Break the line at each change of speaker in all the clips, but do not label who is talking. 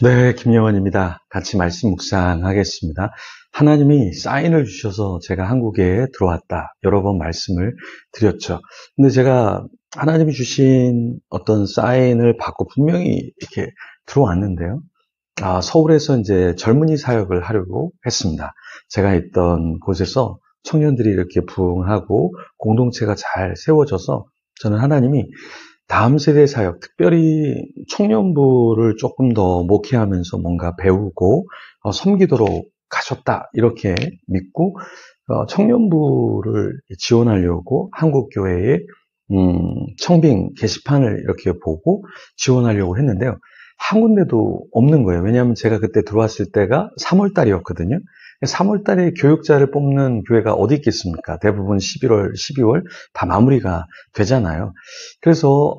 네, 김영원입니다. 같이 말씀 묵상하겠습니다. 하나님이 사인을 주셔서 제가 한국에 들어왔다. 여러 번 말씀을 드렸죠. 근데 제가 하나님이 주신 어떤 사인을 받고 분명히 이렇게 들어왔는데요. 서울에서 이제 젊은이 사역을 하려고 했습니다. 제가 있던 곳에서 청년들이 이렇게 부흥하고 공동체가 잘 세워져서 저는 하나님이 다음 세대 사역, 특별히 청년부를 조금 더 목회하면서 뭔가 배우고 섬기도록 가셨다 이렇게 믿고 청년부를 지원하려고 한국교회에 청빙 게시판을 이렇게 보고 지원하려고 했는데요. 한 군데도 없는 거예요. 왜냐하면 제가 그때 들어왔을 때가 3월 달이었거든요. 3월 달에 교육자를 뽑는 교회가 어디 있겠습니까? 대부분 11월, 12월 다 마무리가 되잖아요. 그래서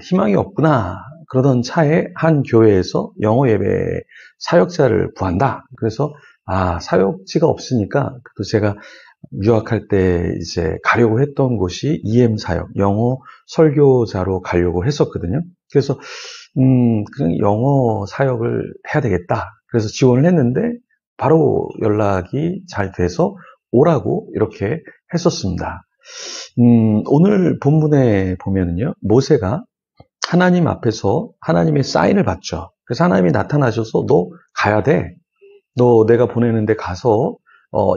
희망이 없구나. 그러던 차에 한 교회에서 영어 예배 사역자를 구한다. 그래서 사역지가 없으니까 또 제가 유학할 때 이제 가려고 했던 곳이 EM 사역, 영어 설교자로 가려고 했었거든요. 그래서 그냥 영어 사역을 해야 되겠다. 그래서 지원을 했는데 바로 연락이 잘 돼서 오라고 이렇게 했었습니다. 오늘 본문에 보면은요, 모세가 하나님 앞에서 하나님의 사인을 받죠. 그래서 하나님이 나타나셔서 너 가야 돼. 너 내가 보내는데 가서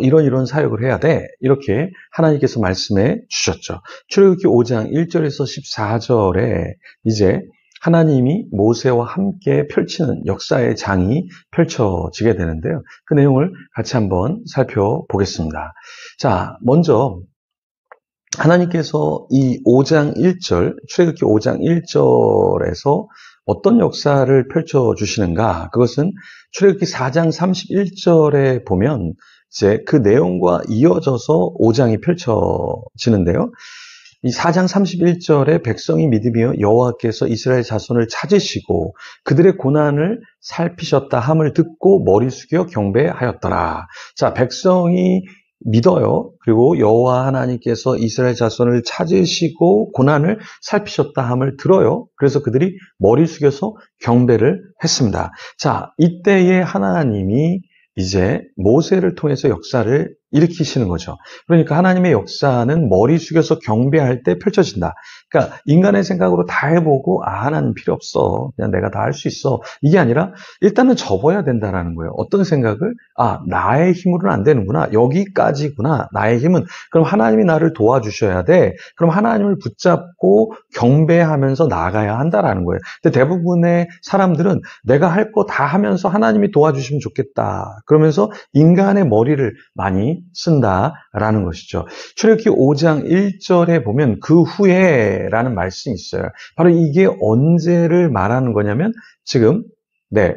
이런 사역을 해야 돼. 이렇게 하나님께서 말씀해 주셨죠. 출애굽기 5장 1절에서 14절에 이제 하나님이 모세와 함께 펼치는 역사의 장이 펼쳐지게 되는데요. 그 내용을 같이 한번 살펴보겠습니다. 자, 먼저 하나님께서 이 5장 1절, 출애굽기 5장 1절에서 어떤 역사를 펼쳐주시는가? 그것은 출애굽기 4장 31절에 보면 이제 그 내용과 이어져서 5장이 펼쳐지는데요. 이 4장 31절에 백성이 믿으며 여호와께서 이스라엘 자손을 찾으시고 그들의 고난을 살피셨다 함을 듣고 머리 숙여 경배하였더라. 자, 백성이 믿어요. 그리고 여호와 하나님께서 이스라엘 자손을 찾으시고 고난을 살피셨다 함을 들어요. 그래서 그들이 머리 숙여서 경배를 했습니다. 자, 이때에 하나님이 이제 모세를 통해서 역사를 일으키시는 거죠. 그러니까 하나님의 역사는 머리 숙여서 경배할 때 펼쳐진다. 그러니까 인간의 생각으로 다 해보고 하나님 필요 없어. 그냥 내가 다 할 수 있어. 이게 아니라 일단은 접어야 된다라는 거예요. 어떤 생각을 나의 힘으로는 안 되는구나. 여기까지구나. 나의 힘은. 그럼 하나님이 나를 도와주셔야 돼. 그럼 하나님을 붙잡고 경배하면서 나아가야 한다라는 거예요. 근데 대부분의 사람들은 내가 할 거 다 하면서 하나님이 도와주시면 좋겠다. 그러면서 인간의 머리를 많이 쓴다라는 것이죠. 출애굽기 5장 1절에 보면 그 후에라는 말씀이 있어요. 바로 이게 언제를 말하는 거냐면 지금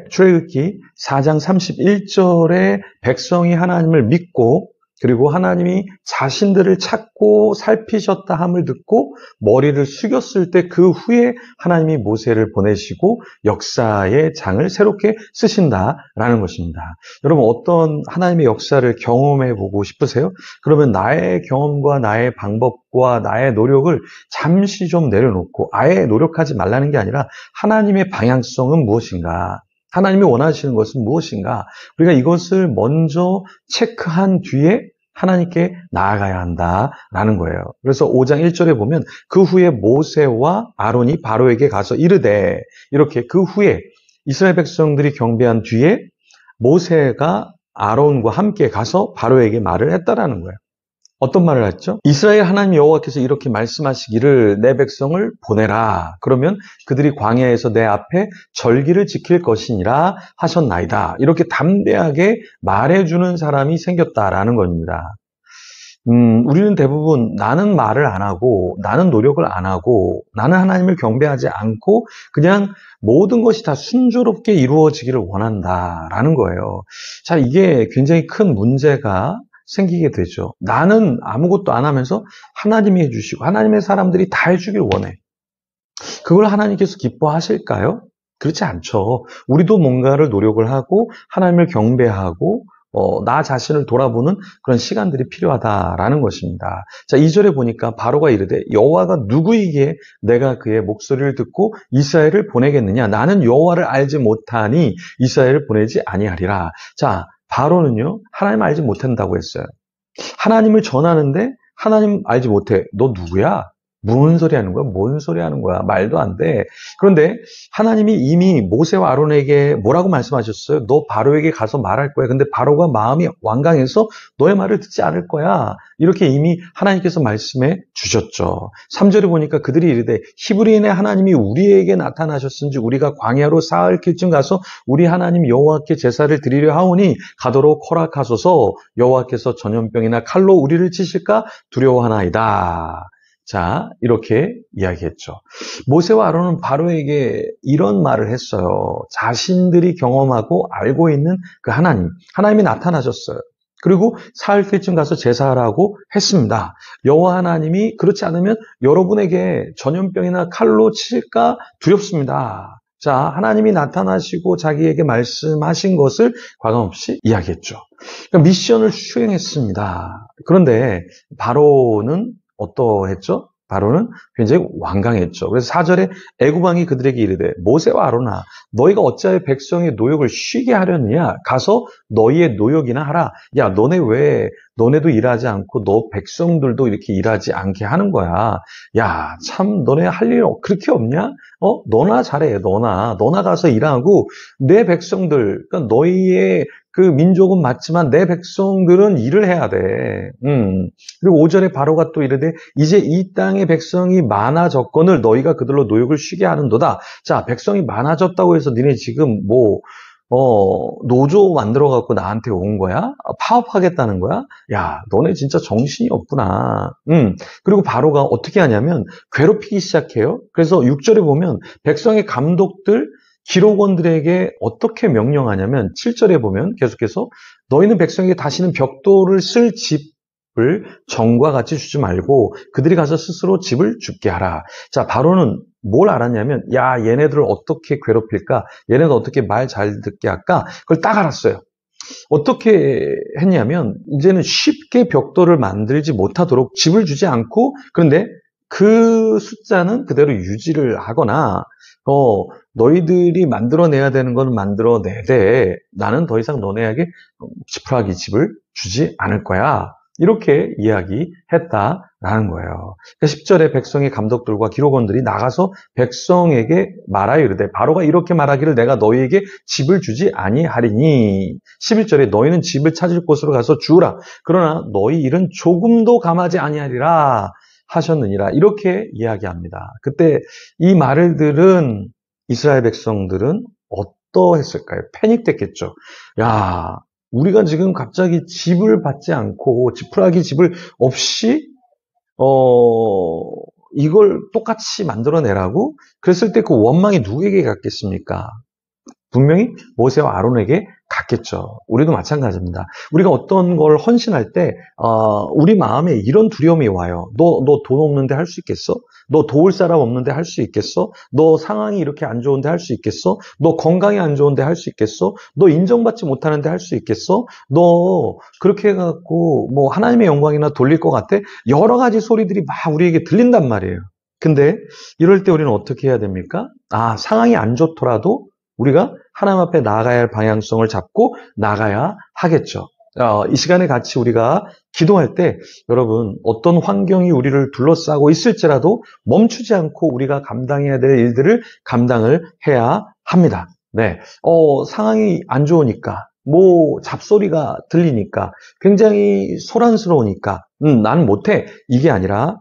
출애굽기 4장 31절에 백성이 하나님을 믿고 그리고 하나님이 자신들을 찾고 살피셨다 함을 듣고 머리를 숙였을 때 그 후에 하나님이 모세를 보내시고 역사의 장을 새롭게 쓰신다라는 것입니다. 여러분 어떤 하나님의 역사를 경험해 보고 싶으세요? 그러면 나의 경험과 나의 방법과 나의 노력을 잠시 좀 내려놓고 아예 노력하지 말라는 게 아니라 하나님의 방향성은 무엇인가? 하나님이 원하시는 것은 무엇인가? 우리가 이것을 먼저 체크한 뒤에 하나님께 나아가야 한다라는 거예요. 그래서 5장 1절에 보면 그 후에 모세와 아론이 바로에게 가서 이르되 이렇게 그 후에 이스라엘 백성들이 경배한 뒤에 모세가 아론과 함께 가서 바로에게 말을 했다라는 거예요. 어떤 말을 했죠? 이스라엘 하나님 여호와께서 이렇게 말씀하시기를 내 백성을 보내라. 그러면 그들이 광야에서 내 앞에 절기를 지킬 것이니라 하셨나이다. 이렇게 담대하게 말해주는 사람이 생겼다라는 겁니다. 우리는 대부분 나는 말을 안 하고 나는 노력을 안 하고 나는 하나님을 경배하지 않고 그냥 모든 것이 다 순조롭게 이루어지기를 원한다라는 거예요. 자, 이게 굉장히 큰 문제가 생기게 되죠. 나는 아무것도 안 하면서 하나님이 해주시고 하나님의 사람들이 다 해주길 원해. 그걸 하나님께서 기뻐하실까요? 그렇지 않죠. 우리도 뭔가를 노력을 하고 하나님을 경배하고 나 자신을 돌아보는 그런 시간들이 필요하다라는 것입니다. 자, 2절에 보니까 바로가 이르되 여호와가 누구이기에 내가 그의 목소리를 듣고 이스라엘을 보내겠느냐? 나는 여호와를 알지 못하니 이스라엘을 보내지 아니하리라. 자, 바로는요, 하나님을 알지 못한다고 했어요. 하나님을 전하는데 하나님 알지 못해. 너 누구야? 무슨 소리 하는 거야? 뭔 소리 하는 거야? 말도 안 돼. 그런데 하나님이 이미 모세와 아론에게 뭐라고 말씀하셨어요? 너 바로에게 가서 말할 거야. 근데 바로가 마음이 완강해서 너의 말을 듣지 않을 거야. 이렇게 이미 하나님께서 말씀해 주셨죠. 3절에 보니까 그들이 이르되 히브리인의 하나님이 우리에게 나타나셨은지 우리가 광야로 사흘 길쯤 가서 우리 하나님 여호와께 제사를 드리려 하오니 가도록 허락하소서. 여호와께서 전염병이나 칼로 우리를 치실까 두려워하나이다. 자, 이렇게 이야기했죠. 모세와 아론은 바로에게 이런 말을 했어요. 자신들이 경험하고 알고 있는 그 하나님이 나타나셨어요. 그리고 사흘길쯤 가서 제사하라고 했습니다. 여호와 하나님이 그렇지 않으면 여러분에게 전염병이나 칼로 칠까 두렵습니다. 자, 하나님이 나타나시고 자기에게 말씀하신 것을 과감없이 이야기했죠. 그러니까 미션을 수행했습니다. 그런데 바로는 어떠했죠? 바로는 굉장히 완강했죠. 그래서 4절에 애굽왕이 그들에게 이르되 모세와 아론아 너희가 어찌하여 백성의 노역을 쉬게 하려느냐? 가서 너희의 노역이나 하라. 야, 너네도 일하지 않고 너 백성들도 이렇게 일하지 않게 하는 거야. 야, 참 너네 할 일 그렇게 없냐? 너나 잘해. 너나 가서 일하고 내 백성들, 그러니까 너희의 그 민족은 맞지만 내 백성들은 일을 해야 돼. 그리고 5절에 바로가 또 이르되 이제 이 땅의 백성이 많아졌거늘 너희가 그들로 노역을 쉬게 하는도다. 자, 백성이 많아졌다고 해서 니네 지금 노조 만들어갖고 나한테 온 거야? 파업하겠다는 거야? 야, 너네 진짜 정신이 없구나. 그리고 바로가 어떻게 하냐면 괴롭히기 시작해요. 그래서 6절에 보면 백성의 감독들, 기록원들에게 어떻게 명령하냐면 7절에 보면 계속해서 너희는 백성에게 다시는 벽돌을 쓸 집을 전과 같이 주지 말고 그들이 가서 스스로 집을 줍게 하라. 자, 바로는 뭘 알았냐면 야, 얘네들을 어떻게 괴롭힐까? 얘네들 어떻게 말 잘 듣게 할까? 그걸 딱 알았어요. 어떻게 했냐면 이제는 쉽게 벽돌을 만들지 못하도록 집을 주지 않고 그런데 그 숫자는 그대로 유지를 하거나 너희들이 만들어내야 되는 건 만들어내되 나는 더 이상 너네에게 지푸라기 집을 주지 않을 거야. 이렇게 이야기했다라는 거예요. 10절에 백성의 감독들과 기록원들이 나가서 백성에게 말하여 이르되 바로가 이렇게 말하기를 내가 너희에게 집을 주지 아니하리니 11절에 너희는 집을 찾을 곳으로 가서 주우라. 그러나 너희 일은 조금도 감하지 아니하리라 하셨느니라. 이렇게 이야기합니다. 그때 이 말을 들은 이스라엘 백성들은 어떠했을까요? 패닉됐겠죠. 야, 우리가 지금 갑자기 집을 받지 않고 지푸라기 집을 없이 이걸 똑같이 만들어내라고? 그랬을 때 그 원망이 누구에게 갔겠습니까? 분명히 모세와 아론에게 갔겠죠. 우리도 마찬가지입니다. 우리가 어떤 걸 헌신할 때 우리 마음에 이런 두려움이 와요. 너 돈 없는데 할 수 있겠어? 너 도울 사람 없는데 할 수 있겠어? 너 상황이 이렇게 안 좋은데 할 수 있겠어? 너 건강이 안 좋은데 할 수 있겠어? 너 인정받지 못하는데 할 수 있겠어? 너 그렇게 해갖고 뭐 하나님의 영광이나 돌릴 것 같아? 여러 가지 소리들이 막 우리에게 들린단 말이에요. 근데 이럴 때 우리는 어떻게 해야 됩니까? 상황이 안 좋더라도 우리가 하나님 앞에 나가야 할 방향성을 잡고 나가야 하겠죠. 이 시간에 같이 우리가 기도할 때 여러분 어떤 환경이 우리를 둘러싸고 있을지라도 멈추지 않고 우리가 감당해야 될 일들을 감당을 해야 합니다. 네, 상황이 안 좋으니까 뭐 잡소리가 들리니까 굉장히 소란스러우니까 나는 못해 이게 아니라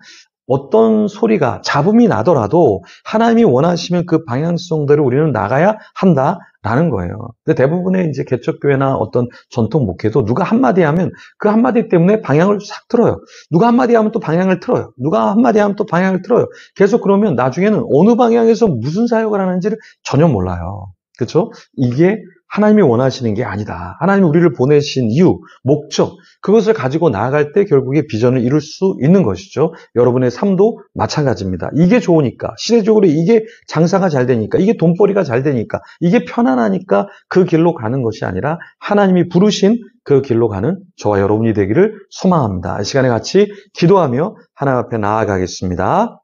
어떤 소리가 잡음이 나더라도 하나님이 원하시면 그 방향성대로 우리는 나가야 한다라는 거예요. 근데 대부분의 이제 개척교회나 어떤 전통 목회도 누가 한마디 하면 그 한마디 때문에 방향을 싹 틀어요. 누가 한마디 하면 또 방향을 틀어요. 누가 한마디 하면 또 방향을 틀어요. 계속 그러면 나중에는 어느 방향에서 무슨 사역을 하는지를 전혀 몰라요. 그렇죠? 이게 하나님이 원하시는 게 아니다. 하나님이 우리를 보내신 이유, 목적, 그것을 가지고 나아갈 때 결국에 비전을 이룰 수 있는 것이죠. 여러분의 삶도 마찬가지입니다. 이게 좋으니까, 시대적으로 이게 장사가 잘 되니까, 이게 돈벌이가 잘 되니까, 이게 편안하니까 그 길로 가는 것이 아니라 하나님이 부르신 그 길로 가는 저와 여러분이 되기를 소망합니다. 이 시간에 같이 기도하며 하나님 앞에 나아가겠습니다.